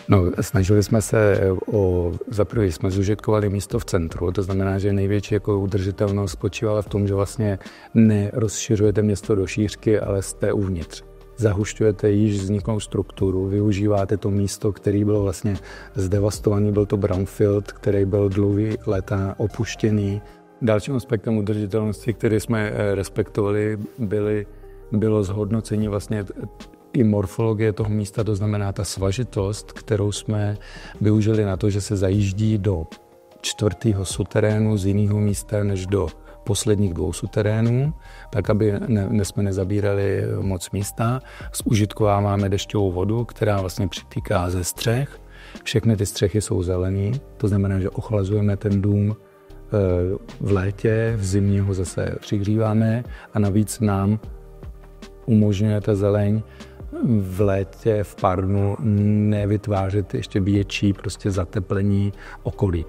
No, snažili jsme se za prvé jsme zužitkovali místo v centru, to znamená, že největší jako udržitelnost spočívala v tom, že vlastně nerozšiřujete město do šířky, ale jste uvnitř. Zahušťujete již vzniklou strukturu, využíváte to místo, který byl vlastně zdevastovaný, byl to brownfield, který byl dlouhý léta opuštěný. Dalším aspektem udržitelnosti, který jsme respektovali, bylo zhodnocení vlastně i morfologie toho místa, to znamená ta svažitost, kterou jsme využili na to, že se zajíždí do 4. suterénu z jiného místa než do posledních 2 suterénů, tak aby jsme nezabírali moc místa. Zužitkováváme dešťovou vodu, která vlastně přitýká ze střech. Všechny ty střechy jsou zelený, to znamená, že ochlazujeme ten dům v létě, v zimě ho zase přihříváme a navíc nám umožňuje ta zeleň v létě, v pár dnů nevytvářet ještě větší prostě zateplení okolí.